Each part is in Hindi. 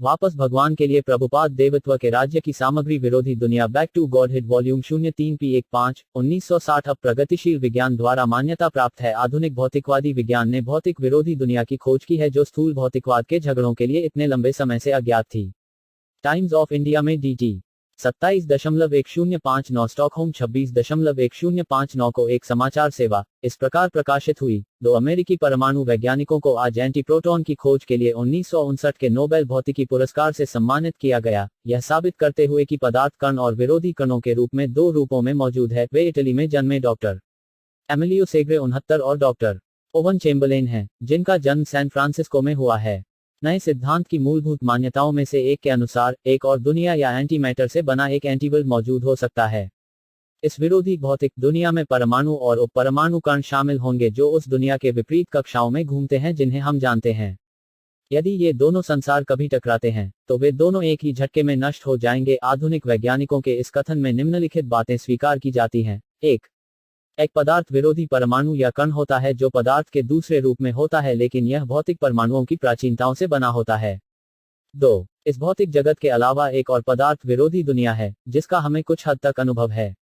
वापस भगवान के लिए प्रभुपाद देवत्व के राज्य की सामग्री विरोधी दुनिया back to godhead volume 03p15 1960 अब प्रगतिशील विज्ञान द्वारा मान्यता प्राप्त है। आधुनिक भौतिकवादी विज्ञान ने भौतिक विरोधी दुनिया की खोज की है जो स्थूल भौतिकवाद के झगड़ों के लिए इतने लंबे समय से अज्ञात थी। टाइम्स ऑफ इंडिया में dt 27.1059 स्टॉकहोम 26.1059 को एक समाचार सेवा इस प्रकार प्रकाशित हुई। 2 अमेरिकी परमाणु वैज्ञानिकों को आज एंटीप्रोटॉन की खोज के लिए 1959 के नोबेल भौतिकी पुरस्कार से सम्मानित किया गया, यह साबित करते हुए कि पदार्थ कण और विरोधी कणों के रूप में 2 रूपों में मौजूद है। वे इटली में जन्मे डॉक्टर एमिलियो सेग्रे 69 और डॉक्टर ओवन चेम्बरलेन हैं, जिनका जन्म सैन फ्रांसिस्को में हुआ है। नए सिद्धांत की मूलभूत मान्यताओं में से एक के अनुसार एक और दुनिया या एंटी मैटर से बना एक एंटीवर्ल्ड मौजूद हो सकता है। इस विरोधी भौतिक दुनिया में परमाणु और उपपरमाणु कण शामिल होंगे जो उस दुनिया के विपरीत कक्षाओं में घूमते हैं जिन्हें हम जानते हैं। यदि ये दोनों संसार कभी टकराते हैं तो वे दोनों एक ही झटके में नष्ट हो जाएंगे। आधुनिक वैज्ञानिकों के इस कथन में निम्नलिखित बातें स्वीकार की जाती हैं। एक पदार्थ विरोधी परमाणु या कण होता है जो पदार्थ के दूसरे रूप में होता है, लेकिन यह भौतिक परमाणुओं की प्राचीनताओं से बना होता है। 2 इस भौतिक जगत के अलावा एक और पदार्थ विरोधी दुनिया है जिसका हमें कुछ हद तक अनुभव है।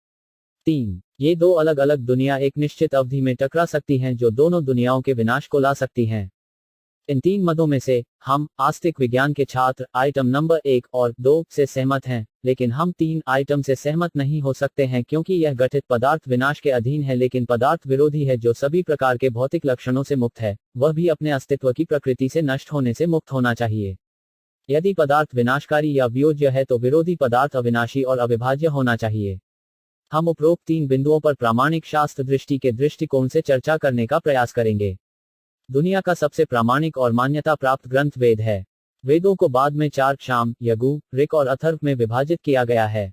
3 ये 2 अलग अलग दुनिया एक निश्चित अवधि में टकरा सकती हैं जो दोनों दुनियाओं के विनाश को ला सकती हैं। इन 3 मदों में से हम आस्तिक विज्ञान के छात्र आइटम नंबर 1 और 2 से सहमत हैं, लेकिन हम 3 आइटम से सहमत नहीं हो सकते हैं क्योंकि यह गठित पदार्थ विनाश के अधीन है लेकिन पदार्थ विरोधी है जो सभी प्रकार के भौतिक लक्षणों से मुक्त है, वह भी अपने अस्तित्व की प्रकृति से नष्ट होने से मुक्त होना चाहिए। यदि पदार्थ विनाशकारी या वियोज्य है तो विरोधी पदार्थ अविनाशी और अविभाज्य होना चाहिए। हम उपरोक्त 3 बिंदुओं पर प्रामाणिक शास्त्र दृष्टि के दृष्टिकोण से चर्चा करने का प्रयास करेंगे। दुनिया का सबसे प्रामाणिक और मान्यता प्राप्त ग्रंथ वेद है। वेदों को बाद में 4 साम, यजु, ऋक और अथर्व में विभाजित किया गया है।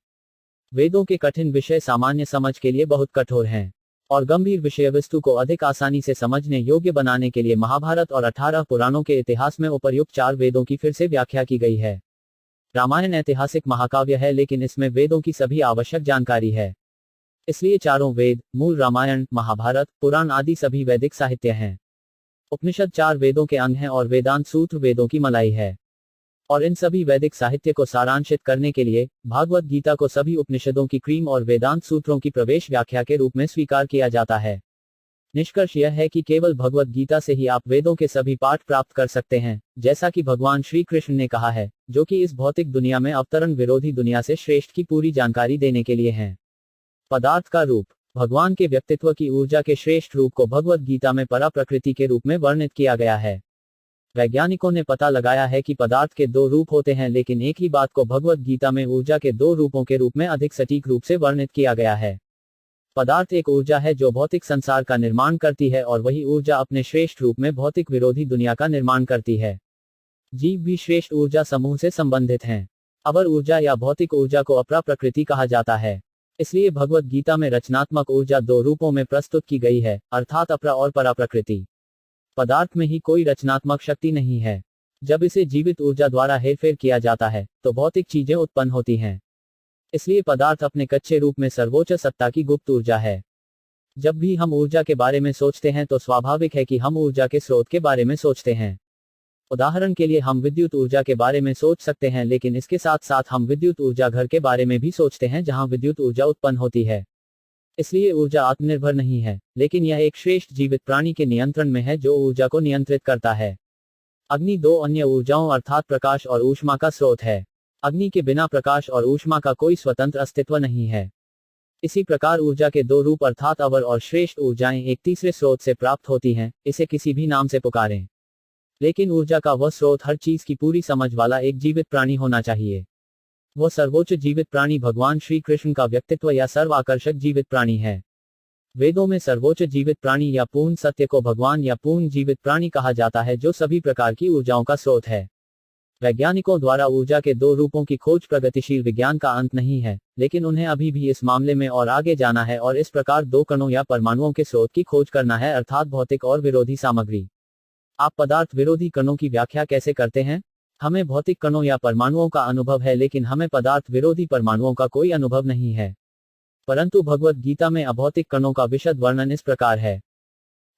वेदों के कठिन विषय सामान्य समझ के लिए बहुत कठोर हैं और गंभीर विषय वस्तु को अधिक आसानी से समझने योग्य बनाने के लिए महाभारत और 18 पुराणों के इतिहास में उपर्युक्त 4 वेदों की फिर से व्याख्या की गई है। रामायण ऐतिहासिक महाकाव्य है लेकिन इसमें वेदों की सभी आवश्यक जानकारी है। इसलिए चारों वेद, मूल रामायण, महाभारत, पुराण आदि सभी वैदिक साहित्य हैं। उपनिषद 4 वेदों के अंग हैं और वेदांत सूत्र वेदों की मलाई है। और इन सभी वैदिक साहित्य को सारांशित करने के लिए भागवत गीता को सभी उपनिषदों की क्रीम और वेदांत सूत्रों की प्रवेश व्याख्या के रूप में स्वीकार किया जाता है। निष्कर्ष यह है कि केवल भगवत गीता से ही आप वेदों के सभी पाठ प्राप्त कर सकते हैं, जैसा कि भगवान श्री कृष्ण ने कहा है, जो कि इस भौतिक दुनिया में अवतरण विरोधी दुनिया से श्रेष्ठ की पूरी जानकारी देने के लिए हैं। पदार्थ का रूप। भगवान के व्यक्तित्व की ऊर्जा के श्रेष्ठ रूप को भगवत गीता में परा प्रकृति के रूप में वर्णित किया गया है। वैज्ञानिकों ने पता लगाया है कि पदार्थ के 2 रूप होते हैं, लेकिन एक ही बात को भगवत गीता में ऊर्जा के 2 रूपों के रूप में अधिक सटीक रूप से वर्णित किया गया है। पदार्थ एक ऊर्जा है जो भौतिक संसार का निर्माण करती है और वही ऊर्जा अपने श्रेष्ठ रूप में भौतिक विरोधी दुनिया का निर्माण करती है। जीव भी श्रेष्ठ ऊर्जा समूह से संबंधित हैं। अवर ऊर्जा या भौतिक ऊर्जा को अपरा प्रकृति कहा जाता है। इसलिए भगवत गीता में रचनात्मक ऊर्जा 2 रूपों में प्रस्तुत की गई है, अर्थात अपरा और परा प्रकृति। पदार्थ में ही कोई रचनात्मक शक्ति नहीं है। जब इसे जीवित ऊर्जा द्वारा हेरफेर किया जाता है तो भौतिक चीजें उत्पन्न होती हैं। इसलिए पदार्थ अपने कच्चे रूप में सर्वोच्च सत्ता की गुप्त ऊर्जा है। जब भी हम ऊर्जा के बारे में सोचते हैं तो स्वाभाविक है कि हम ऊर्जा के स्रोत के बारे में सोचते हैं। उदाहरण के लिए हम विद्युत ऊर्जा के बारे में सोच सकते हैं, लेकिन इसके साथ साथ हम विद्युत ऊर्जा घर के बारे में भी सोचते हैं जहां विद्युत ऊर्जा उत्पन्न होती है। इसलिए ऊर्जा आत्मनिर्भर नहीं है, लेकिन यह एक श्रेष्ठ जीवित प्राणी के नियंत्रण में है जो ऊर्जा को नियंत्रित करता है। अग्नि 2 अन्य ऊर्जाओं अर्थात प्रकाश और ऊष्मा का स्रोत है। अग्नि के बिना प्रकाश और ऊष्मा का कोई स्वतंत्र अस्तित्व नहीं है। इसी प्रकार ऊर्जा के 2 रूप अर्थात अवर और श्रेष्ठ ऊर्जाएं एक तीसरे स्रोत से प्राप्त होती हैं, इसे किसी भी नाम से पुकारें। लेकिन ऊर्जा का वह स्रोत हर चीज की पूरी समझ वाला एक जीवित प्राणी होना चाहिए। वह सर्वोच्च जीवित प्राणी भगवान श्री कृष्ण का व्यक्तित्व या सर्वाकर्षक जीवित प्राणी है। वेदों में सर्वोच्च जीवित प्राणी या पूर्ण सत्य को भगवान या पूर्ण जीवित प्राणी कहा जाता है जो सभी प्रकार की ऊर्जाओं का स्रोत है। वैज्ञानिकों द्वारा ऊर्जा के 2 रूपों की खोज प्रगतिशील विज्ञान का अंत नहीं है, लेकिन उन्हें अभी भी इस मामले में और आगे जाना है और इस प्रकार 2 कणों या परमाणुओं के स्रोत की खोज करना है, अर्थात भौतिक और विरोधी सामग्री। आप पदार्थ विरोधी कणों की व्याख्या कैसे करते हैं? हमें भौतिक कणों या परमाणुओं का अनुभव है, लेकिन हमें पदार्थ विरोधी परमाणुओं का कोई अनुभव नहीं है। परंतु भगवत गीता में अभौतिक कणों का विशद वर्णन इस प्रकार है।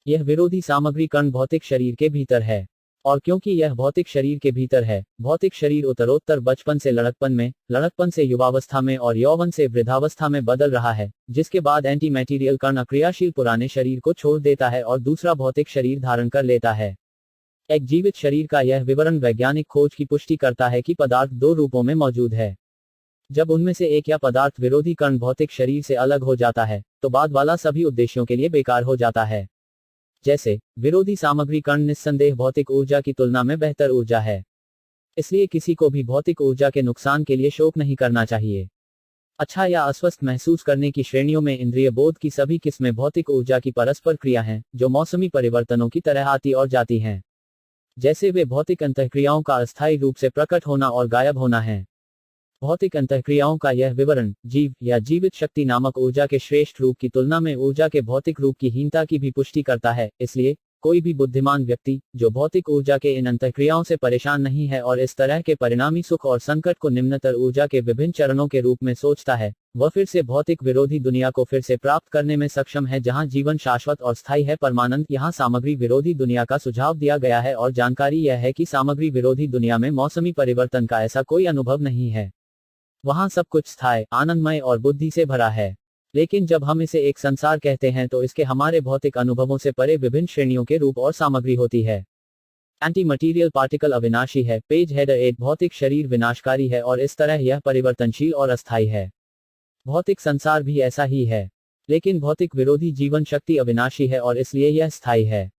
यह विरोधी सामग्री कण भौतिक शरीर के भीतर है और क्योंकि यह भौतिक शरीर के भीतर है, भौतिक शरीर उत्तरोत्तर बचपन से लड़कपन में, लड़कपन से युवावस्था में और यौवन से वृद्धावस्था में बदल रहा है, जिसके बाद एंटी मैटीरियल कण अक्रियाशील पुराने शरीर को छोड़ देता है और दूसरा भौतिक शरीर धारण कर लेता है। एक जीवित शरीर का यह विवरण वैज्ञानिक खोज की पुष्टि करता है कि पदार्थ दो रूपों में मौजूद है। जब उनमें से एक या पदार्थ विरोधी कण भौतिक शरीर से अलग हो जाता है, तो बाद वाला सभी उद्देश्यों के लिए बेकार हो जाता है। जैसे विरोधी सामग्री कण निस्संदेह भौतिक ऊर्जा की तुलना में बेहतर ऊर्जा है, इसलिए किसी को भी भौतिक ऊर्जा के नुकसान के लिए शोक नहीं करना चाहिए। अच्छा या अस्वस्थ महसूस करने की श्रेणियों में इंद्रिय बोध की सभी किस्में भौतिक ऊर्जा की परस्पर क्रिया हैं, जो मौसमी परिवर्तनों की तरह आती और जाती हैं। जैसे वे भौतिक अंतःक्रियाओं का अस्थायी रूप से प्रकट होना और गायब होना है। भौतिक अंतःक्रियाओं का यह विवरण जीव या जीवित शक्ति नामक ऊर्जा के श्रेष्ठ रूप की तुलना में ऊर्जा के भौतिक रूप की हीनता की भी पुष्टि करता है। इसलिए कोई भी बुद्धिमान व्यक्ति जो भौतिक ऊर्जा के इन अंतःक्रियाओं से परेशान नहीं है और इस तरह के परिणामी सुख और संकट को निम्नतर ऊर्जा के विभिन्न चरणों के रूप में सोचता है, वह फिर से भौतिक विरोधी दुनिया को फिर से प्राप्त करने में सक्षम है, जहां जीवन शाश्वत और स्थायी है। परमानंद यहाँ सामग्री विरोधी दुनिया का सुझाव दिया गया है और जानकारी यह है कि सामग्री विरोधी दुनिया में मौसमी परिवर्तन का ऐसा कोई अनुभव नहीं है। वहां सब कुछ स्थायी, आनंदमय और बुद्धि से भरा है। लेकिन जब हम इसे एक संसार कहते हैं तो इसके हमारे भौतिक अनुभवों से परे विभिन्न श्रेणियों के रूप और सामग्री होती है। एंटी मटीरियल पार्टिकल अविनाशी है, पेज हेडर 8 भौतिक शरीर विनाशकारी है और इस तरह यह परिवर्तनशील और अस्थायी है। भौतिक संसार भी ऐसा ही है, लेकिन भौतिक विरोधी जीवन शक्ति अविनाशी है और इसलिए यह स्थायी है।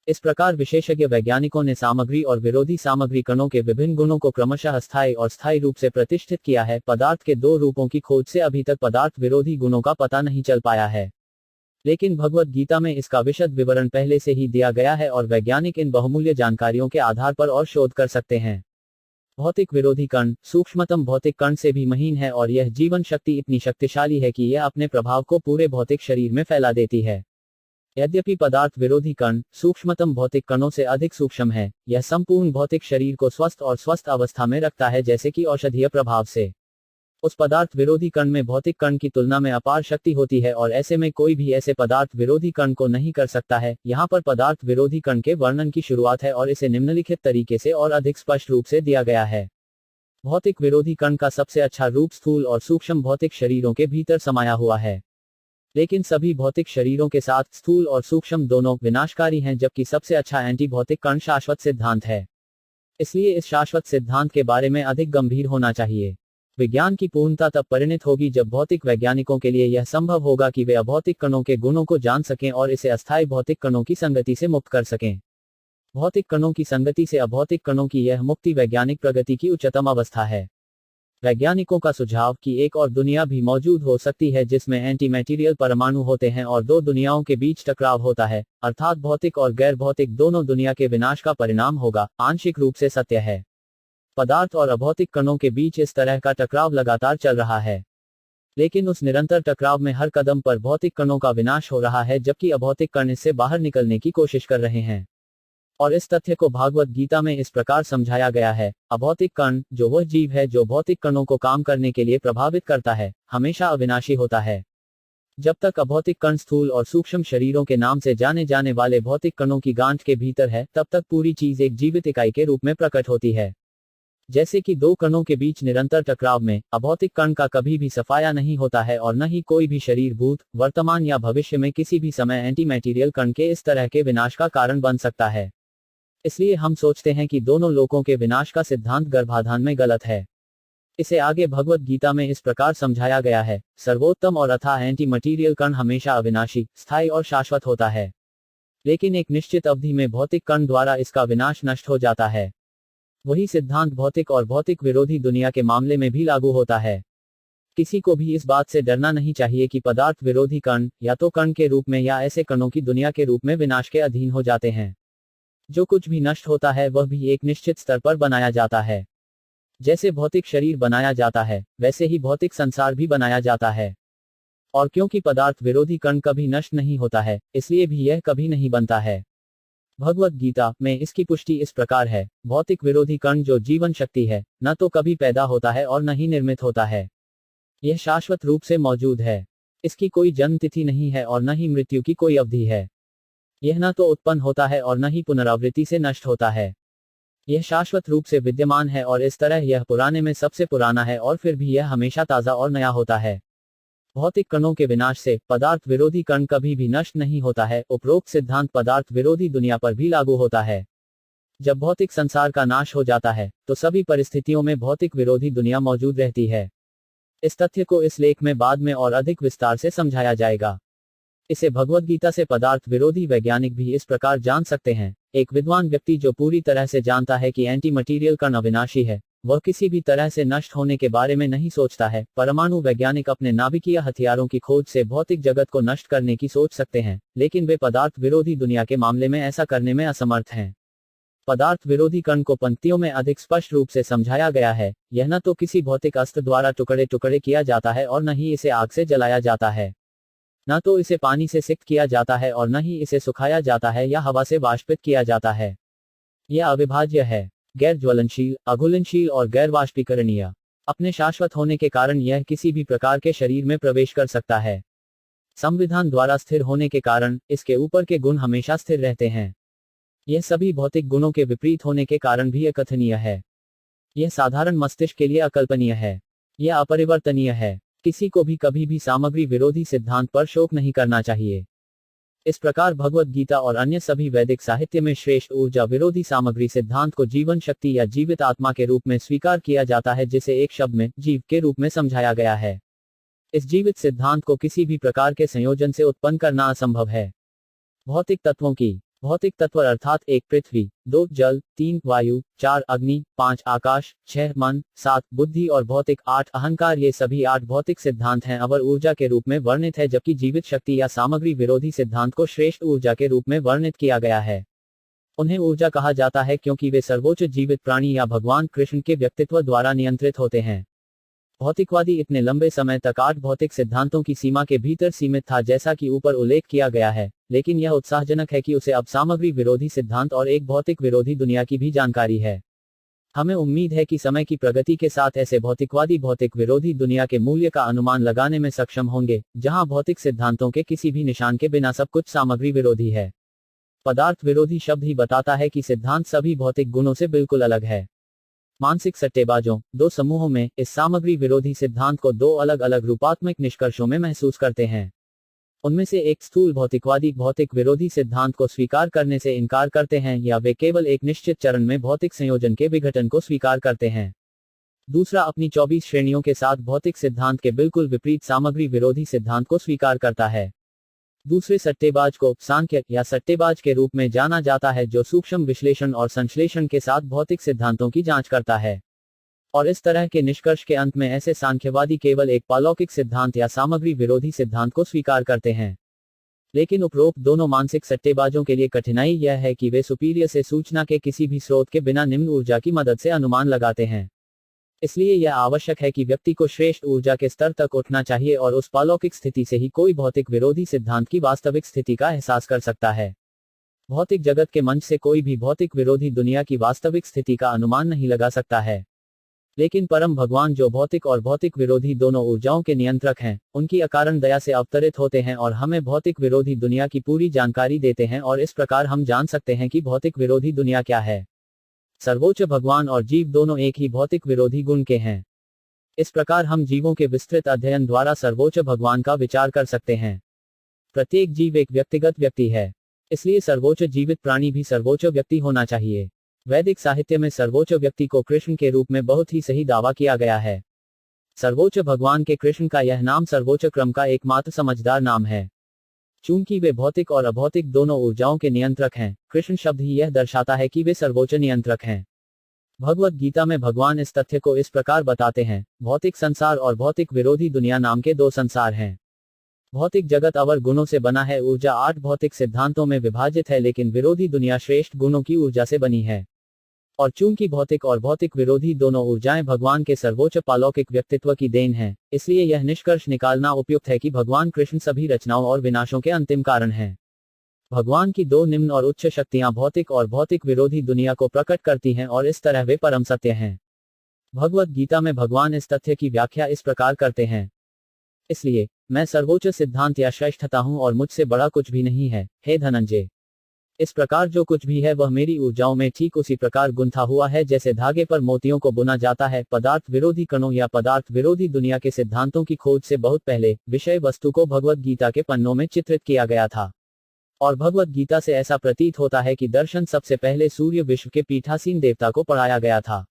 इस प्रकार विशेषज्ञ वैज्ञानिकों ने सामग्री और विरोधी सामग्री कणों के विभिन्न गुणों को क्रमशः अस्थायी और स्थायी रूप से प्रतिष्ठित किया है। पदार्थ के दो रूपों की खोज से अभी तक पदार्थ विरोधी गुणों का पता नहीं चल पाया है, लेकिन भगवद गीता में इसका विशद विवरण पहले से ही दिया गया है और वैज्ञानिक इन बहुमूल्य जानकारियों के आधार पर और शोध कर सकते हैं। भौतिक विरोधी कण सूक्ष्मतम भौतिक कण से भी महीन है और यह जीवन शक्ति इतनी शक्तिशाली है कि यह अपने प्रभाव को पूरे भौतिक शरीर में फैला देती है। यद्यपि पदार्थ विरोधी कण सूक्ष्मतम भौतिक कणों से अधिक सूक्ष्म है, यह संपूर्ण भौतिक शरीर को स्वस्थ और स्वस्थ अवस्था में रखता है, जैसे कि औषधीय प्रभाव से। उस पदार्थ विरोधी कण में भौतिक कण की तुलना में अपार शक्ति होती है और ऐसे में कोई भी ऐसे पदार्थ विरोधी कण को नहीं कर सकता है। यहाँ पर पदार्थ विरोधी कण के वर्णन की शुरुआत है और इसे निम्नलिखित तरीके से और अधिक स्पष्ट रूप से दिया गया है। भौतिक विरोधी कण का सबसे अच्छा रूप स्थूल और सूक्ष्म भौतिक शरीरों के भीतर समाया हुआ है, लेकिन सभी भौतिक शरीरों के साथ स्थूल और सूक्ष्म दोनों विनाशकारी हैं, जबकि सबसे अच्छा एंटी भौतिक कण शाश्वत सिद्धांत है। इसलिए इस शाश्वत सिद्धांत के बारे में अधिक गंभीर होना चाहिए। विज्ञान की पूर्णता तब परिणत होगी जब भौतिक वैज्ञानिकों के लिए यह संभव होगा कि वे अभौतिक कणों के गुणों को जान सकें और इसे अस्थायी भौतिक कणों की संगति से मुक्त कर सकें। भौतिक कणों की संगति से अभौतिक कणों की यह मुक्ति वैज्ञानिक प्रगति की उच्चतम अवस्था है। वैज्ञानिकों का सुझाव कि एक और दुनिया भी मौजूद हो सकती है जिसमें एंटी मैटीरियल परमाणु होते हैं और दो दुनियाओं के बीच टकराव होता है, अर्थात भौतिक और गैर भौतिक दोनों दुनिया के विनाश का परिणाम होगा, आंशिक रूप से सत्य है। पदार्थ और अभौतिक कणों के बीच इस तरह का टकराव लगातार चल रहा है, लेकिन उस निरंतर टकराव में हर कदम पर भौतिक कणों का विनाश हो रहा है, जबकि अभौतिक कण इससे बाहर निकलने की कोशिश कर रहे हैं। और इस तथ्य को भागवत गीता में इस प्रकार समझाया गया है, अभौतिक कण, जो वह जीव है जो भौतिक कणों को काम करने के लिए प्रभावित करता है, हमेशा अविनाशी होता है। जब तक अभौतिक कण स्थूल और सूक्ष्म शरीरों के नाम से जाने जाने वाले भौतिक कणों की गांठ के भीतर है, तब तक पूरी चीज एक जीवित इकाई के रूप में प्रकट होती है। जैसे कि दो कणों के बीच निरंतर टकराव में अभौतिक कण का कभी भी सफाया नहीं होता है और न ही कोई भी शरीर भूत, वर्तमान या भविष्य में किसी भी समय एंटी मैटीरियल कण के इस तरह के विनाश का कारण बन सकता है। इसलिए हम सोचते हैं कि दोनों लोकों के विनाश का सिद्धांत गर्भाधान में गलत है। इसे आगे भगवत गीता में इस प्रकार समझाया गया है, सर्वोत्तम और अथाह एंटी मटीरियल कण हमेशा अविनाशी, स्थायी और शाश्वत होता है, लेकिन एक निश्चित अवधि में भौतिक कण द्वारा इसका विनाश नष्ट हो जाता है। वही सिद्धांत भौतिक और भौतिक विरोधी दुनिया के मामले में भी लागू होता है। किसी को भी इस बात से डरना नहीं चाहिए कि पदार्थ विरोधी कण या तो कण के रूप में या ऐसे कणों की दुनिया के रूप में विनाश के अधीन हो जाते हैं। जो कुछ भी नष्ट होता है वह भी एक निश्चित स्तर पर बनाया जाता है। जैसे भौतिक शरीर बनाया जाता है, वैसे ही भौतिक संसार भी बनाया जाता है। और क्योंकि पदार्थ विरोधी कण कभी नष्ट नहीं होता है, इसलिए भी यह कभी नहीं बनता है। भगवत गीता में इसकी पुष्टि इस प्रकार है, भौतिक विरोधी कण जो जीवन शक्ति है, न तो कभी पैदा होता है और न ही निर्मित होता है। यह शाश्वत रूप से मौजूद है। इसकी कोई जन्म तिथि नहीं है और न ही मृत्यु की कोई अवधि है। यह न तो उत्पन्न होता है और न ही पुनरावृत्ति से नष्ट होता है। यह शाश्वत रूप से विद्यमान है और इस तरह यह पुराने में सबसे पुराना है और फिर भी यह हमेशा ताज़ा और नया होता है। भौतिक कणों के विनाश से पदार्थ विरोधी कण कभी भी नष्ट नहीं होता है। उपरोक्त सिद्धांत पदार्थ विरोधी दुनिया पर भी लागू होता है। जब भौतिक संसार का नाश हो जाता है तो सभी परिस्थितियों में भौतिक विरोधी दुनिया मौजूद रहती है। इस तथ्य को इस लेख में बाद में और अधिक विस्तार से समझाया जाएगा। इसे भगवद गीता से पदार्थ विरोधी वैज्ञानिक भी इस प्रकार जान सकते हैं। एक विद्वान व्यक्ति जो पूरी तरह से जानता है कि एंटी मटीरियल कण अविनाशी है, वह किसी भी तरह से नष्ट होने के बारे में नहीं सोचता है। परमाणु वैज्ञानिक अपने नाभिकीय हथियारों की खोज से भौतिक जगत को नष्ट करने की सोच सकते हैं, लेकिन वे पदार्थ विरोधी दुनिया के मामले में ऐसा करने में असमर्थ हैं। पदार्थ विरोधी कण को पंक्तियों में अधिक स्पष्ट रूप से समझाया गया है। यह न तो किसी भौतिक अस्त्र द्वारा टुकड़े टुकड़े किया जाता है और न ही इसे आग से जलाया जाता है, न तो इसे पानी से सिक्त किया जाता है और न ही इसे सुखाया जाता है या हवा से वाष्पित किया जाता है। यह अविभाज्य है, गैर ज्वलनशील, अघुलनशील और गैर वाष्पीकरणीय। अपने शाश्वत होने के कारण यह किसी भी प्रकार के शरीर में प्रवेश कर सकता है। संविधान द्वारा स्थिर होने के कारण इसके ऊपर के गुण हमेशा स्थिर रहते हैं। यह सभी भौतिक गुणों के विपरीत होने के कारण भी अकथनीय है। यह साधारण मस्तिष्क के लिए अकल्पनीय है। यह अपरिवर्तनीय है। किसी को भी कभी भी सामग्री विरोधी सिद्धांत पर शोक नहीं करना चाहिए। इस प्रकार भगवद गीता और अन्य सभी वैदिक साहित्य में श्रेष्ठ ऊर्जा विरोधी सामग्री सिद्धांत को जीवन शक्ति या जीवित आत्मा के रूप में स्वीकार किया जाता है, जिसे एक शब्द में जीव के रूप में समझाया गया है। इस जीवित सिद्धांत को किसी भी प्रकार के संयोजन से उत्पन्न करना असंभव है। भौतिक तत्वों की भौतिक तत्व अर्थात 1 पृथ्वी, 2 जल, 3 वायु, 4 अग्नि, 5 आकाश, 6 मन, 7 बुद्धि और भौतिक 8 अहंकार, ये सभी 8 भौतिक सिद्धांत हैं अवर ऊर्जा के रूप में वर्णित है, जबकि जीवित शक्ति या सामग्री विरोधी सिद्धांत को श्रेष्ठ ऊर्जा के रूप में वर्णित किया गया है। उन्हें ऊर्जा कहा जाता है क्योंकि वे सर्वोच्च जीवित प्राणी या भगवान कृष्ण के व्यक्तित्व द्वारा नियंत्रित होते हैं। भौतिकवादी इतने लंबे समय तक 8 भौतिक सिद्धांतों की सीमा के भीतर सीमित था, जैसा कि ऊपर उल्लेख किया गया है, लेकिन यह उत्साहजनक है कि उसे अब सामग्री विरोधी सिद्धांत और एक भौतिक विरोधी दुनिया की भी जानकारी है। हमें उम्मीद है कि समय की प्रगति के साथ ऐसे भौतिकवादी भौतिक विरोधी दुनिया के मूल्य का अनुमान लगाने में सक्षम होंगे, जहां भौतिक सिद्धांतों के किसी भी निशान के बिना सब कुछ सामग्री विरोधी है। पदार्थ विरोधी शब्द ही बताता है कि सिद्धांत सभी भौतिक गुणों से बिल्कुल अलग है। मानसिक सट्टेबाजों 2 समूहों में इस सामग्री विरोधी सिद्धांत को 2 अलग अलग रूपात्मक निष्कर्षों में महसूस करते हैं। उनमें से एक स्थूल भौतिकवादी भौतिक विरोधी सिद्धांत को स्वीकार करने से इनकार करते हैं, या वे केवल एक निश्चित चरण में भौतिक संयोजन के विघटन को स्वीकार करते हैं। दूसरा अपनी 24 श्रेणियों के साथ भौतिक सिद्धांत के बिल्कुल विपरीत सामग्री विरोधी सिद्धांत को स्वीकार करता है। दूसरे सट्टेबाज को सांख्य या सट्टेबाज के रूप में जाना जाता है, जो सूक्ष्म विश्लेषण और संश्लेषण के साथ भौतिक सिद्धांतों की जांच करता है। और इस तरह के निष्कर्ष के अंत में ऐसे सांख्यवादी केवल एक पालौकिक सिद्धांत या सामग्री विरोधी सिद्धांत को स्वीकार करते हैं। लेकिन उपरोक्त दोनों मानसिक सट्टेबाजों के लिए कठिनाई यह है कि वे सुपीरियर से सूचना के किसी भी स्रोत के बिना निम्न ऊर्जा की मदद से अनुमान लगाते हैं। इसलिए यह आवश्यक है कि व्यक्ति को श्रेष्ठ ऊर्जा के स्तर तक उठना चाहिए और उस पालौकिक स्थिति से ही कोई भौतिक विरोधी सिद्धांत की वास्तविक स्थिति का एहसास कर सकता है। भौतिक जगत के मंच से कोई भी भौतिक विरोधी दुनिया की वास्तविक स्थिति का अनुमान नहीं लगा सकता है। लेकिन परम भगवान, जो भौतिक और भौतिक विरोधी दोनों ऊर्जाओं के नियंत्रक हैं, उनकी अकारण दया से अवतरित होते हैं और हमें भौतिक विरोधी दुनिया की पूरी जानकारी देते हैं, और इस प्रकार हम जान सकते हैं कि भौतिक विरोधी दुनिया क्या है। सर्वोच्च भगवान और जीव दोनों एक ही भौतिक विरोधी गुण के हैं। इस प्रकार हम जीवों के विस्तृत अध्ययन द्वारा सर्वोच्च भगवान का विचार कर सकते हैं। प्रत्येक जीव एक व्यक्तिगत व्यक्ति है, इसलिए सर्वोच्च जीवित प्राणी भी सर्वोच्च व्यक्ति होना चाहिए। वैदिक साहित्य में सर्वोच्च व्यक्ति को कृष्ण के रूप में बहुत ही सही दावा किया गया है। सर्वोच्च भगवान के कृष्ण का यह नाम सर्वोच्च क्रम का एकमात्र समझदार नाम है। चूंकि वे भौतिक और अभौतिक दोनों ऊर्जाओं के नियंत्रक हैं, कृष्ण शब्द ही यह दर्शाता है कि वे सर्वोच्च नियंत्रक हैं। भगवद गीता में भगवान इस तथ्य को इस प्रकार बताते हैं, भौतिक संसार और भौतिक विरोधी दुनिया नाम के 2 संसार हैं। भौतिक जगत अवर गुणों से बना है, ऊर्जा 8 भौतिक सिद्धांतों में विभाजित है, लेकिन विरोधी दुनिया श्रेष्ठ गुणों की ऊर्जा से बनी है। और चूंकि भौतिक और भौतिक विरोधी दोनों ऊर्जाएं भगवान के सर्वोच्च पालौकिक व्यक्तित्व की देन हैं, इसलिए यह निष्कर्ष निकालना उपयुक्त है कि भगवान कृष्ण सभी रचनाओं और विनाशों के अंतिम कारण हैं। भगवान की 2 निम्न और उच्च शक्तियां भौतिक और भौतिक विरोधी दुनिया को प्रकट करती हैं, और इस तरह वे परम सत्य हैं। भगवद गीता में भगवान इस तथ्य की व्याख्या इस प्रकार करते हैं, इसलिए मैं सर्वोच्च सिद्धांत या श्रेष्ठता हूं और मुझसे बड़ा कुछ भी नहीं है, हे धनंजय। इस प्रकार जो कुछ भी है वह मेरी ऊर्जाओं में ठीक उसी प्रकार गुंथा हुआ है जैसे धागे पर मोतियों को बुना जाता है। पदार्थ विरोधी कणों या पदार्थ विरोधी दुनिया के सिद्धांतों की खोज से बहुत पहले विषय वस्तु को भगवद गीता के पन्नों में चित्रित किया गया था, और भगवद गीता से ऐसा प्रतीत होता है कि दर्शन सबसे पहले सूर्य विश्व के पीठासीन देवता को पढ़ाया गया था।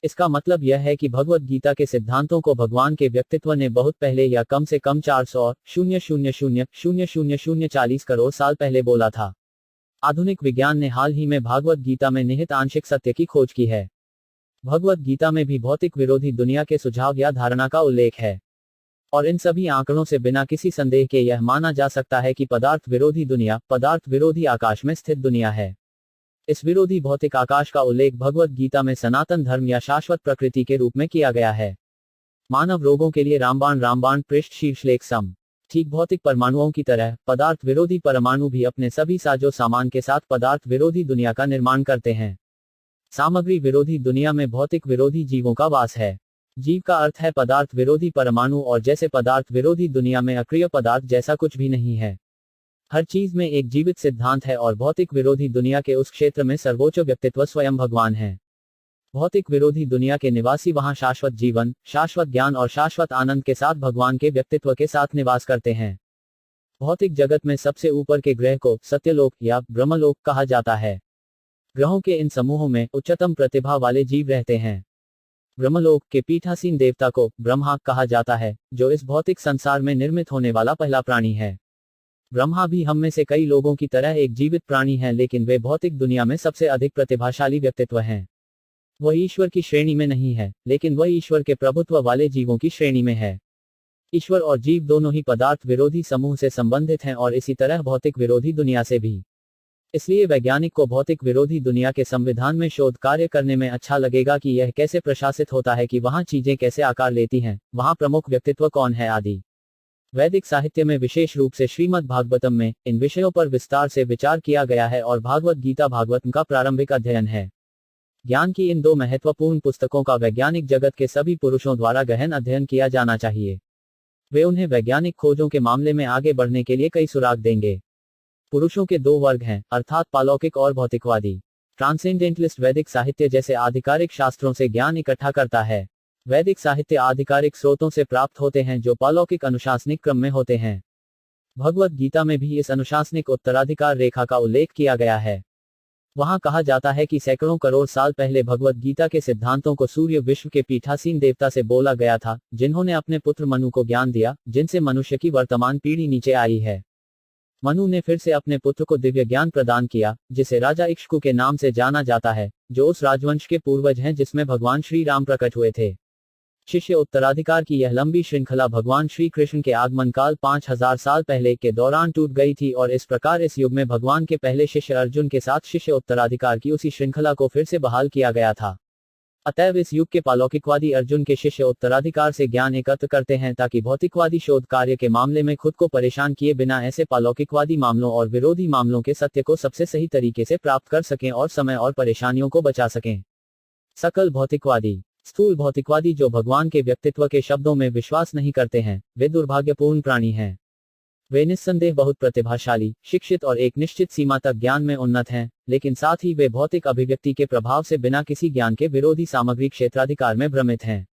इसका मतलब यह है कि भगवद गीता के सिद्धांतों को भगवान के व्यक्तित्व ने बहुत पहले या कम से कम 400,000,040 करोड़ साल पहले बोला था। आधुनिक विज्ञान ने हाल ही में भागवत गीता में निहित आंशिक सत्य की खोज की है। भगवत गीता में भी भौतिक विरोधी दुनिया के सुझाव या धारणा का उल्लेख है, और इन सभी आंकड़ों से बिना किसी संदेह के यह माना जा सकता है कि पदार्थ विरोधी दुनिया पदार्थ विरोधी आकाश में स्थित दुनिया है। इस विरोधी भौतिक आकाश का उल्लेख भगवत गीता में सनातन धर्म या शाश्वत प्रकृति के रूप में किया गया है। मानव रोगों के लिए रामबाण पृष्ठ शीर्षलेख सम। ठीक भौतिक परमाणुओं की तरह पदार्थ विरोधी परमाणु भी अपने सभी साजो सामान के साथ पदार्थ विरोधी दुनिया का निर्माण करते हैं। सामग्री विरोधी दुनिया में भौतिक विरोधी जीवों का वास है। जीव का अर्थ है पदार्थ विरोधी परमाणु, और जैसे पदार्थ विरोधी दुनिया में अक्रिय पदार्थ जैसा कुछ भी नहीं है। हर चीज में एक जीवित सिद्धांत है, और भौतिक विरोधी दुनिया के उस क्षेत्र में सर्वोच्च व्यक्तित्व स्वयं भगवान है। भौतिक विरोधी दुनिया के निवासी वहां शाश्वत जीवन, शाश्वत ज्ञान और शाश्वत आनंद के साथ भगवान के व्यक्तित्व के साथ निवास करते हैं। भौतिक जगत में सबसे ऊपर के ग्रह को सत्यलोक या ब्रह्मलोक कहा जाता है। ग्रहों के इन समूहों में उच्चतम प्रतिभा वाले जीव रहते हैं। ब्रह्मलोक के पीठासीन देवता को ब्रह्मा कहा जाता है, जो इस भौतिक संसार में निर्मित होने वाला पहला प्राणी है। ब्रह्मा भी हम में से कई लोगों की तरह एक जीवित प्राणी हैं, लेकिन वे भौतिक दुनिया में सबसे अधिक प्रतिभाशाली व्यक्तित्व हैं। वह ईश्वर की श्रेणी में नहीं है, लेकिन वह ईश्वर के प्रभुत्व वाले जीवों की श्रेणी में है। ईश्वर और जीव दोनों ही पदार्थ विरोधी समूह से संबंधित हैं, और इसी तरह भौतिक विरोधी दुनिया से भी। इसलिए वैज्ञानिक को भौतिक विरोधी दुनिया के संविधान में शोध कार्य करने में अच्छा लगेगा कि यह कैसे प्रशासित होता है, कि वहां चीजें कैसे आकार लेती हैं, वहां प्रमुख व्यक्तित्व कौन है आदि। वैदिक साहित्य में विशेष रूप से श्रीमद् भागवतम में इन विषयों पर विस्तार से विचार किया गया है, और भागवत गीता भागवतम का प्रारंभिक अध्ययन है। ज्ञान की इन दो महत्वपूर्ण पुस्तकों का वैज्ञानिक जगत के सभी पुरुषों द्वारा गहन अध्ययन किया जाना चाहिए। वे उन्हें वैज्ञानिक खोजों के मामले में आगे बढ़ने के लिए कई सुराग देंगे। पुरुषों के दो वर्ग हैं, अर्थात पालौकिक और भौतिकवादी। ट्रांसेंडेंटलिस्ट वैदिक साहित्य जैसे आधिकारिक शास्त्रों से ज्ञान इकट्ठा करता है। वैदिक साहित्य आधिकारिक स्रोतों से प्राप्त होते हैं, जो पालौकिक अनुशासनिक क्रम में होते हैं। भगवत गीता में भी इस अनुशासनिक उत्तराधिकार रेखा का उल्लेख किया गया है। वहां कहा जाता है कि सैकड़ों करोड़ साल पहले भगवत गीता के सिद्धांतों को सूर्य विश्व के पीठासीन देवता से बोला गया था, जिन्होंने अपने पुत्र मनु को ज्ञान दिया, जिनसे मनुष्य की वर्तमान पीढ़ी नीचे आई है। मनु ने फिर से अपने पुत्र को दिव्य ज्ञान प्रदान किया, जिसे राजा इक्ष्वाकु के नाम से जाना जाता है, जो उस राजवंश के पूर्वज हैं जिसमें भगवान श्री राम प्रकट हुए थे। शिष्य उत्तराधिकार की यह लंबी श्रृंखला भगवान श्री कृष्ण के आगमन काल 5000 साल पहले के दौरान टूट गई थी, और इस प्रकार इस युग में भगवान के पहले शिष्य अर्जुन के साथ शिष्य उत्तराधिकार की उसी श्रृंखला को फिर से बहाल किया गया था। अतएव इस युग के पालौकिकवादी अर्जुन के शिष्य उत्तराधिकार से ज्ञान एकत्र करते हैं, ताकि भौतिकवादी शोध कार्य के मामले में खुद को परेशान किए बिना ऐसे पालौकिकवादी मामलों और विरोधी मामलों के सत्य को सबसे सही तरीके से प्राप्त कर सकें और समय और परेशानियों को बचा सकें। सकल भौतिकवादी स्थूल भौतिकवादी जो भगवान के व्यक्तित्व के शब्दों में विश्वास नहीं करते हैं, वे दुर्भाग्यपूर्ण प्राणी हैं। वे निस्संदेह बहुत प्रतिभाशाली, शिक्षित और एक निश्चित सीमा तक ज्ञान में उन्नत हैं, लेकिन साथ ही वे भौतिक अभिव्यक्ति के प्रभाव से बिना किसी ज्ञान के विरोधी सामग्री क्षेत्राधिकार में भ्रमित हैं।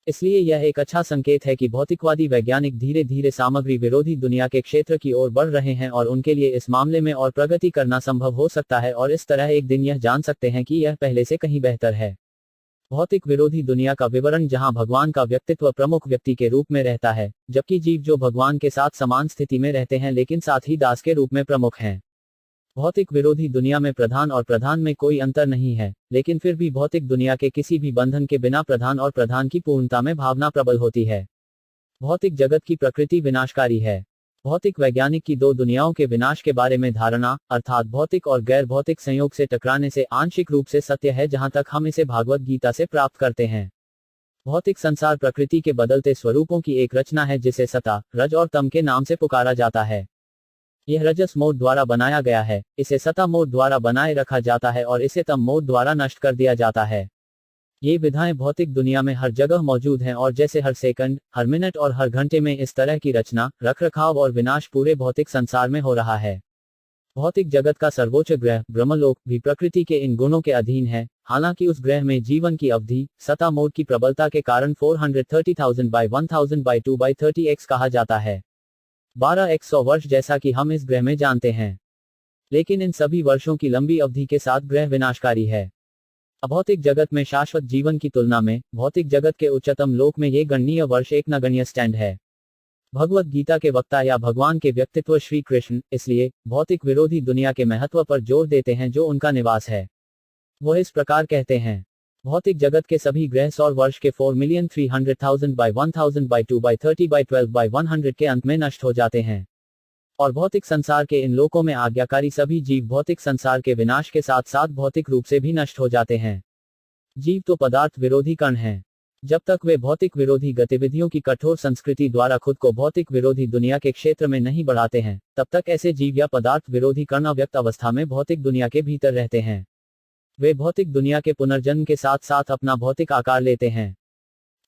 इसलिए यह एक अच्छा संकेत है कि भौतिकवादी वैज्ञानिक धीरे धीरे सामग्री विरोधी दुनिया के क्षेत्र की ओर बढ़ रहे हैं, और उनके लिए इस मामले में और प्रगति करना संभव हो सकता है, और इस तरह एक दिन यह जान सकते हैं कि यह पहले से कहीं बेहतर है। भौतिक विरोधी दुनिया का विवरण, जहां भगवान का व्यक्तित्व प्रमुख व्यक्ति के रूप में रहता है, जबकि जीव जो भगवान के साथ समान स्थिति में रहते हैं लेकिन साथ ही दास के रूप में प्रमुख हैं। भौतिक विरोधी दुनिया में प्रधान और प्रधान में कोई अंतर नहीं है, लेकिन फिर भी भौतिक दुनिया के किसी भी बंधन के बिना प्रधान और प्रधान की पूर्णता में भावना प्रबल होती है। भौतिक जगत की प्रकृति विनाशकारी है। भौतिक वैज्ञानिक की दो दुनियाओं के विनाश के बारे में धारणा, अर्थात भौतिक और गैर भौतिक संयोग से टकराने से आंशिक रूप से सत्य है, जहां तक हम इसे भागवत गीता से प्राप्त करते हैं। भौतिक संसार प्रकृति के बदलते स्वरूपों की एक रचना है, जिसे सता, रज और तम के नाम से पुकारा जाता है। यह रजस मोड द्वारा बनाया गया है, इसे सता मोड द्वारा बनाए रखा जाता है, और इसे तम मोड द्वारा नष्ट कर दिया जाता है। ये विधाएं भौतिक दुनिया में हर जगह मौजूद हैं, और जैसे हर सेकंड, हर मिनट और हर घंटे में इस तरह की रचना, रखरखाव और विनाश पूरे भौतिक संसार में हो रहा है। भौतिक जगत का सर्वोच्च ग्रह ब्रह्मलोक भी प्रकृति के इन गुणों के अधीन है, हालांकि उस ग्रह में जीवन की अवधि सतह मोड की प्रबलता के कारण 430,000 by 1000 by 2 by 30x कहा जाता है। 12x 100 वर्ष जैसा कि हम इस ग्रह में जानते हैं। लेकिन इन सभी वर्षों की लंबी अवधि के साथ ग्रह विनाशकारी है। अभौतिक जगत में शाश्वत जीवन की तुलना में भौतिक जगत के उच्चतम लोक में ये गणनीय वर्ष एक नगण्य स्टैंड है। भगवत गीता के वक्ता या भगवान के व्यक्तित्व श्री कृष्ण इसलिए भौतिक विरोधी दुनिया के महत्व पर जोर देते हैं जो उनका निवास है। वह इस प्रकार कहते हैं, भौतिक जगत के सभी ग्रह सौर वर्ष के 4,300,000 by 1000 by 2 by 30 by 12 by 100 के अंत में नष्ट हो जाते हैं। और भौतिक संसार के इन लोकों में आज्ञाकारी सभी जीव भौतिक संसार के विनाश के साथ साथ भौतिक रूप से भी नष्ट हो जाते हैं। जीव तो पदार्थ विरोधी कण हैं। जब तक वे भौतिक विरोधी गतिविधियों की कठोर संस्कृति द्वारा खुद को भौतिक विरोधी दुनिया के क्षेत्र में नहीं बढ़ाते हैं, तब तक ऐसे जीव या पदार्थ विरोधी कण अव्यक्त अवस्था में भौतिक दुनिया के भीतर रहते हैं। वे भौतिक दुनिया के पुनर्जन्म के साथ साथ अपना भौतिक आकार लेते हैं।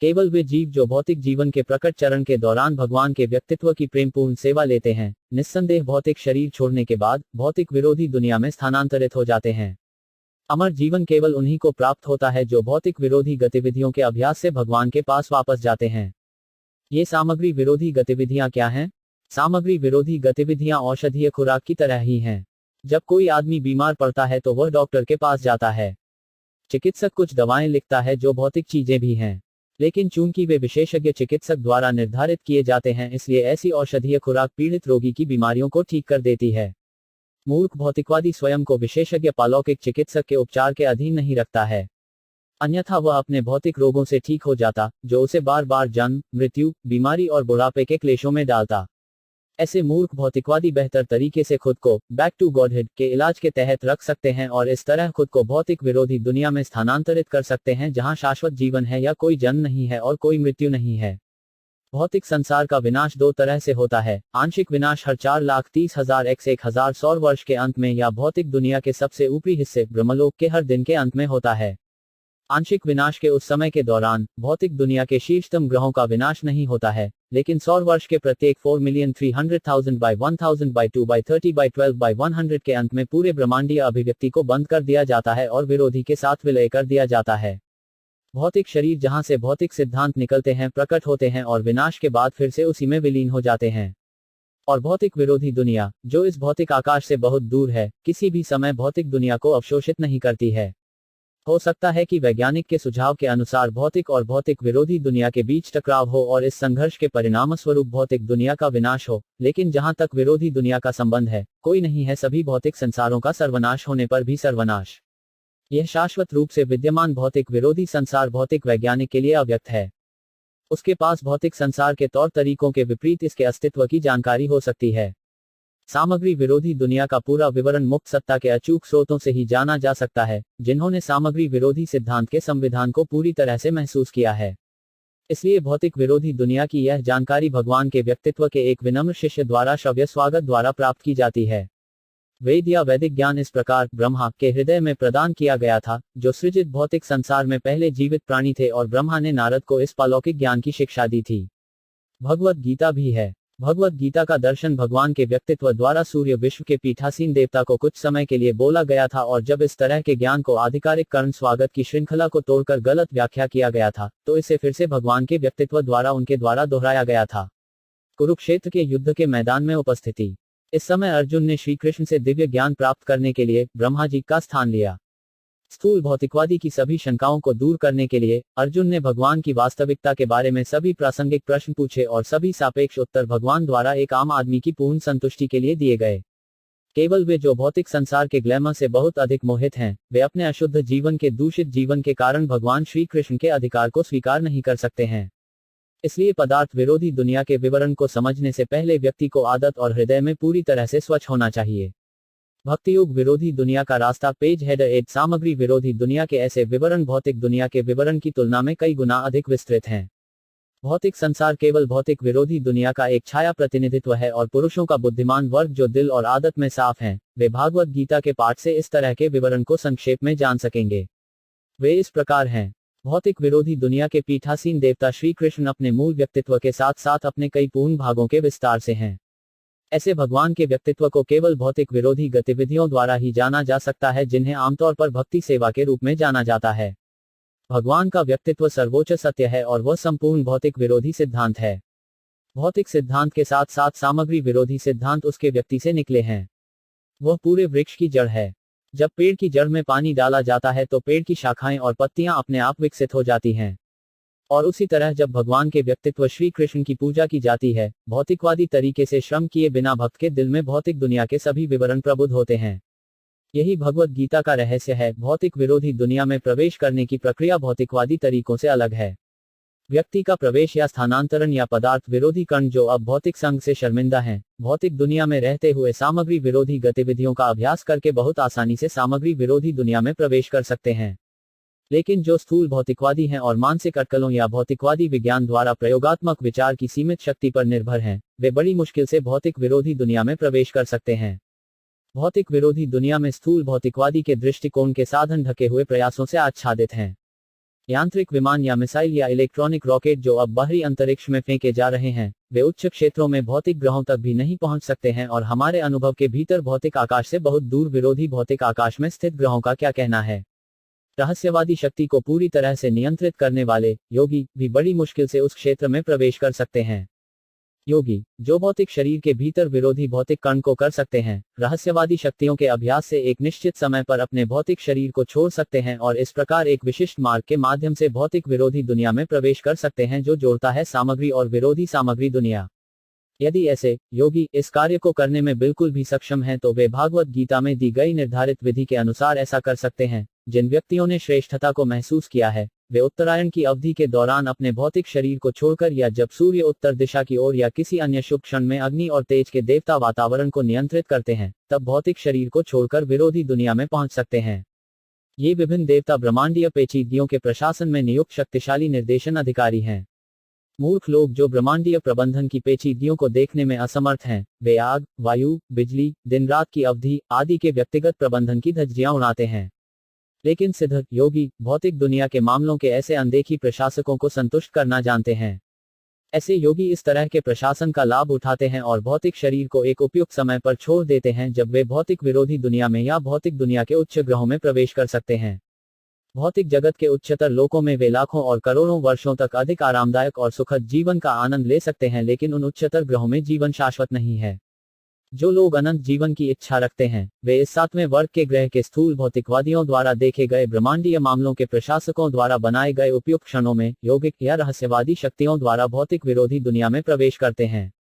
केवल वे जीव जो भौतिक जीवन के प्रकट चरण के दौरान भगवान के व्यक्तित्व की प्रेमपूर्ण सेवा लेते हैं, निस्संदेह भौतिक शरीर छोड़ने के बाद भौतिक विरोधी दुनिया में स्थानांतरित हो जाते हैं। अमर जीवन केवल उन्हीं को प्राप्त होता है जो भौतिक विरोधी गतिविधियों के अभ्यास से भगवान के पास वापस जाते हैं। ये सामग्री विरोधी गतिविधियां क्या हैं? सामग्री विरोधी गतिविधियां औषधीय खुराक की तरह ही हैं। जब कोई आदमी बीमार पड़ता है तो वह डॉक्टर के पास जाता है। चिकित्सक कुछ दवाएं लिखता है जो भौतिक चीजें भी हैं, लेकिन चूंकि वे विशेषज्ञ चिकित्सक द्वारा निर्धारित किए जाते हैं, इसलिए ऐसी औषधीय खुराक पीड़ित रोगी की बीमारियों को ठीक कर देती है। मूर्ख भौतिकवादी स्वयं को विशेषज्ञ पालौकिक चिकित्सक के उपचार के अधीन नहीं रखता है, अन्यथा वह अपने भौतिक रोगों से ठीक हो जाता, जो उसे बार बार जन्म, मृत्यु, बीमारी और बुढ़ापे के क्लेशों में डालता। ऐसे मूर्ख भौतिकवादी बेहतर तरीके से खुद को बैक टू गॉडहेड के इलाज के तहत रख सकते हैं और इस तरह खुद को भौतिक विरोधी दुनिया में स्थानांतरित कर सकते हैं जहां शाश्वत जीवन है या कोई जन्म नहीं है और कोई मृत्यु नहीं है। भौतिक संसार का विनाश दो तरह से होता है, आंशिक विनाश हर 4,30,000 x 1,000 सौर वर्ष के अंत में या भौतिक दुनिया के सबसे ऊपरी हिस्से ब्रह्मलोक के हर दिन के अंत में होता है। आंशिक विनाश के उस समय के दौरान भौतिक दुनिया के शीर्षतम ग्रहों का विनाश नहीं होता है, लेकिन सौर वर्ष के प्रत्येक 4,300,000 by 1000 by 2 by 30 by 12 by 100 के अंत में पूरे ब्रह्मांडीय अभिव्यक्ति को बंद कर दिया जाता है और विरोधी के साथ विलय कर दिया जाता है। भौतिक शरीर जहां से भौतिक सिद्धांत निकलते हैं, प्रकट होते हैं और विनाश के बाद फिर से उसी में विलीन हो जाते हैं। और भौतिक विरोधी दुनिया, जो इस भौतिक आकाश से बहुत दूर है, किसी भी समय भौतिक दुनिया को अवशोषित नहीं करती है। हो सकता है कि वैज्ञानिक के सुझाव के अनुसार भौतिक और भौतिक विरोधी दुनिया के बीच टकराव हो और इस संघर्ष के परिणामस्वरूप भौतिक दुनिया का विनाश हो, लेकिन जहां तक विरोधी दुनिया का संबंध है, कोई नहीं है सभी भौतिक संसारों का सर्वनाश होने पर भी सर्वनाश। यह शाश्वत रूप से विद्यमान भौतिक विरोधी संसार भौतिक वैज्ञानिक के लिए अव्यक्त है। उसके पास भौतिक संसार के तौर तरीकों के विपरीत इसके अस्तित्व की जानकारी हो सकती है। सामग्री विरोधी दुनिया का पूरा विवरण मुक्त सत्ता के अचूक स्रोतों से ही जाना जा सकता है, जिन्होंने सामग्री विरोधी सिद्धांत के संविधान को पूरी तरह से महसूस किया है। इसलिए भौतिक विरोधी दुनिया की यह जानकारी भगवान के व्यक्तित्व के एक विनम्र शिष्य द्वारा श्रव्य स्वागत द्वारा प्राप्त की जाती है। वेद या वैदिक ज्ञान इस प्रकार ब्रह्मा के हृदय में प्रदान किया गया था, जो सृजित भौतिक संसार में पहले जीवित प्राणी थे, और ब्रह्मा ने नारद को इस पालौकिक ज्ञान की शिक्षा दी थी। भगवत गीता भी है। भगवत गीता का दर्शन भगवान के व्यक्तित्व द्वारा सूर्य विश्व के पीठासीन देवता को कुछ समय के लिए बोला गया था, और जब इस तरह के ज्ञान को आधिकारिक कर्ण स्वागत की श्रृंखला को तोड़कर गलत व्याख्या किया गया था, तो इसे फिर से भगवान के व्यक्तित्व द्वारा उनके द्वारा दोहराया गया था। कुरुक्षेत्र के युद्ध के मैदान में उपस्थिति। इस समय अर्जुन ने श्री कृष्ण से दिव्य ज्ञान प्राप्त करने के लिए ब्रह्मा जी का स्थान लिया। स्थूल भौतिकवादी की सभी शंकाओं को दूर करने के लिए अर्जुन ने भगवान की वास्तविकता के बारे में सभी प्रासंगिक प्रश्न पूछे, और सभी सापेक्ष उत्तर भगवान द्वारा एक आम आदमी की पूर्ण संतुष्टि के लिए दिए गए। केवल वे जो भौतिक संसार के ग्लैमर से बहुत अधिक मोहित हैं, वे अपने अशुद्ध जीवन के दूषित जीवन के कारण भगवान श्री कृष्ण के अधिकार को स्वीकार नहीं कर सकते हैं। इसलिए पदार्थ विरोधी दुनिया के विवरण को समझने से पहले व्यक्ति को आदत और हृदय में पूरी तरह से स्वच्छ होना चाहिए। भक्तियोग विरोधी दुनिया का रास्ता पेज हेडर 8। सामग्री विरोधी दुनिया के ऐसे विवरण भौतिक दुनिया के विवरण की तुलना में कई गुना अधिक विस्तृत हैं। भौतिक संसार केवल भौतिक विरोधी दुनिया का एक छाया प्रतिनिधित्व है, और पुरुषों का बुद्धिमान वर्ग जो दिल और आदत में साफ हैं, वे भागवत गीता के पाठ से इस तरह के विवरण को संक्षेप में जान सकेंगे। वे इस प्रकार हैं। भौतिक विरोधी दुनिया के पीठासीन देवता श्री कृष्ण अपने मूल व्यक्तित्व के साथ साथ अपने कई पूर्ण भागों के विस्तार से हैं। ऐसे भगवान के व्यक्तित्व को केवल भौतिक विरोधी गतिविधियों द्वारा ही जाना जा सकता है, जिन्हें आमतौर पर भक्ति सेवा के रूप में जाना जाता है। भगवान का व्यक्तित्व सर्वोच्च सत्य है और वह संपूर्ण भौतिक विरोधी सिद्धांत है। भौतिक सिद्धांत के साथ साथ सामग्री विरोधी सिद्धांत उसके व्यक्ति से निकले हैं। वह पूरे वृक्ष की जड़ है। जब पेड़ की जड़ में पानी डाला जाता है तो पेड़ की शाखाएं और पत्तियां अपने आप विकसित हो जाती हैं। और उसी तरह जब भगवान के व्यक्तित्व श्री कृष्ण की पूजा की जाती है, भौतिकवादी तरीके से श्रम किए बिना भक्त के दिल में भौतिक दुनिया के सभी विवरण प्रबुद्ध होते हैं। यही भगवत गीता का रहस्य है। भौतिक विरोधी दुनिया में प्रवेश करने की प्रक्रिया भौतिकवादी तरीकों से अलग है। व्यक्ति का प्रवेश या स्थानांतरण या पदार्थ विरोधी कण जो अब भौतिक संग से शर्मिंदा हैं, भौतिक दुनिया में रहते हुए सामग्री विरोधी गतिविधियों का अभ्यास करके बहुत आसानी से सामग्री विरोधी दुनिया में प्रवेश कर सकते हैं। लेकिन जो स्थूल भौतिकवादी हैं और मानसिक अटकलों या भौतिकवादी विज्ञान द्वारा प्रयोगात्मक विचार की सीमित शक्ति पर निर्भर हैं, वे बड़ी मुश्किल से भौतिक विरोधी दुनिया में प्रवेश कर सकते हैं। भौतिक विरोधी दुनिया में स्थूल भौतिकवादी के दृष्टिकोण के साधन ढके हुए प्रयासों से आच्छादित हैं। यांत्रिक विमान या मिसाइल या इलेक्ट्रॉनिक रॉकेट जो अब बाहरी अंतरिक्ष में फेंके जा रहे हैं, वे उच्च क्षेत्रों में भौतिक ग्रहों तक भी नहीं पहुंच सकते हैं। और हमारे अनुभव के भीतर भौतिक आकाश से बहुत दूर विरोधी भौतिक आकाश में स्थित ग्रहों का क्या कहना है। रहस्यवादी शक्ति को पूरी तरह से नियंत्रित करने वाले योगी भी बड़ी मुश्किल से उस क्षेत्र में प्रवेश कर सकते हैं। योगी जो भौतिक शरीर के भीतर विरोधी भौतिक कण को कर सकते हैं, रहस्यवादी शक्तियों के अभ्यास से एक निश्चित समय पर अपने भौतिक शरीर को छोड़ सकते हैं और इस प्रकार एक विशिष्ट मार्ग के माध्यम से भौतिक विरोधी दुनिया में प्रवेश कर सकते हैं जो जोड़ता है सामग्री और विरोधी सामग्री दुनिया। यदि ऐसे योगी इस कार्य को करने में बिल्कुल भी सक्षम हैं तो वे भागवत गीता में दी गई निर्धारित विधि के अनुसार ऐसा कर सकते हैं। जिन व्यक्तियों ने श्रेष्ठता को महसूस किया है, वे उत्तरायण की अवधि के दौरान अपने भौतिक शरीर को छोड़कर या जब सूर्य उत्तर दिशा की ओर या किसी अन्य शुभ क्षण में अग्नि और तेज के देवता वातावरण को नियंत्रित करते हैं, तब भौतिक शरीर को छोड़कर विरोधी दुनिया में पहुंच सकते हैं। ये विभिन्न देवता ब्रह्मांडीय पेचीदगियों के प्रशासन में नियुक्त शक्तिशाली निर्देशन अधिकारी हैं। मूर्ख लोग जो ब्रह्मांडीय प्रबंधन की पेचीदगियों को देखने में असमर्थ हैं, वे आग, वायु, बिजली, दिन रात की अवधि आदि के व्यक्तिगत प्रबंधन की धज्जियां उड़ाते हैं। लेकिन सिद्ध योगी भौतिक दुनिया के मामलों के ऐसे अनदेखी प्रशासकों को संतुष्ट करना जानते हैं। ऐसे योगी इस तरह के प्रशासन का लाभ उठाते हैं और भौतिक शरीर को एक उपयुक्त समय पर छोड़ देते हैं जब वे भौतिक विरोधी दुनिया में या भौतिक दुनिया के उच्च ग्रहों में प्रवेश कर सकते हैं। भौतिक जगत के उच्चतर लोकों में वे लाखों और करोड़ों वर्षों तक अधिक आरामदायक और सुखद जीवन का आनंद ले सकते हैं, लेकिन उन उच्चतर ग्रहों में जीवन शाश्वत नहीं है। जो लोग अनंत जीवन की इच्छा रखते हैं, वे इस 7वें वर्ग के ग्रह के स्थूल भौतिकवादियों द्वारा देखे गए ब्रह्मांडीय मामलों के प्रशासकों द्वारा बनाए गए उपयुक्त क्षणों में यौगिक या रहस्यवादी शक्तियों द्वारा भौतिक विरोधी दुनिया में प्रवेश करते हैं।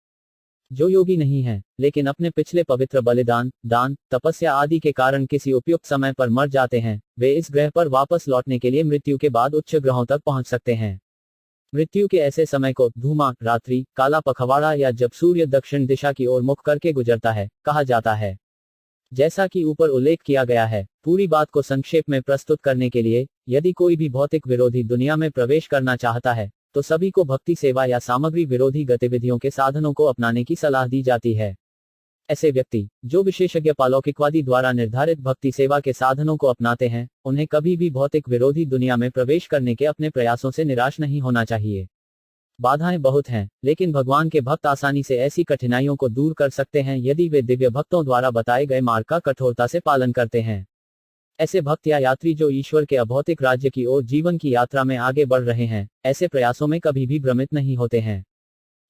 जो योगी नहीं हैं, लेकिन अपने पिछले पवित्र बलिदान, दान, तपस्या आदि के कारण किसी उपयुक्त समय पर मर जाते हैं, वे इस ग्रह पर वापस लौटने के लिए मृत्यु के बाद उच्च ग्रहों तक पहुंच सकते हैं। मृत्यु के ऐसे समय को धूमा, रात्रि, काला पखवाड़ा या जब सूर्य दक्षिण दिशा की ओर मुख करके गुजरता है, कहा जाता है। जैसा कि ऊपर उल्लेख किया गया है, पूरी बात को संक्षेप में प्रस्तुत करने के लिए, यदि कोई भी भौतिक विरोधी दुनिया में प्रवेश करना चाहता है, तो सभी को भक्ति सेवा या सामग्री विरोधी गतिविधियों के साधनों को अपनाने की सलाह दी जाती है। ऐसे व्यक्ति जो विशेषज्ञ पालौकिकवादी द्वारा निर्धारित भक्ति सेवा के साधनों को अपनाते हैं, उन्हें कभी भी भौतिक विरोधी दुनिया में प्रवेश करने के अपने प्रयासों से निराश नहीं होना चाहिए। बाधाएं बहुत हैं, लेकिन भगवान के भक्त आसानी से ऐसी कठिनाइयों को दूर कर सकते हैं यदि वे दिव्य भक्तों द्वारा बताए गए मार्ग का कठोरता से पालन करते हैं। ऐसे भक्त या यात्री जो ईश्वर के अभौतिक राज्य की ओर जीवन की यात्रा में आगे बढ़ रहे हैं, ऐसे प्रयासों में कभी भी भ्रमित नहीं होते हैं।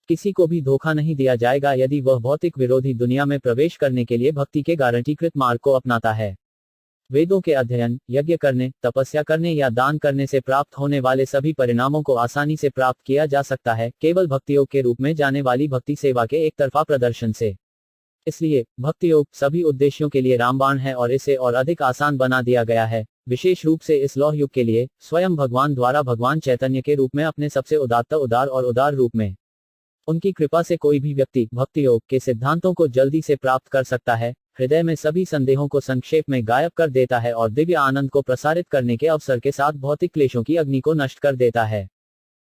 किसी को भी धोखा नहीं दिया जाएगा यदि वह भौतिक विरोधी दुनिया में प्रवेश करने के लिए भक्ति के गारंटीकृत मार्ग को अपनाता है। वेदों के अध्ययन, यज्ञ करने, तपस्या करने या दान करने से प्राप्त होने वाले सभी परिणामों को आसानी से प्राप्त किया जा सकता है, केवल भक्ति योग के रूप में जाने वाली भक्ति सेवा के एक तरफा प्रदर्शन से। इसलिए भक्ति योग सभी उद्देश्यों के लिए रामबाण है और इसे और अधिक आसान बना दिया गया है, विशेष रूप से इस लौह युग के लिए, स्वयं भगवान द्वारा भगवान चैतन्य के रूप में अपने सबसे उदार रूप में। उनकी कृपा से कोई भी व्यक्ति भक्ति योग के सिद्धांतों को जल्दी से प्राप्त कर सकता है, हृदय में सभी संदेहों को संक्षेप में गायब कर देता है और दिव्य आनंद को प्रसारित करने के अवसर के साथ भौतिक क्लेशों की अग्नि को नष्ट कर देता है।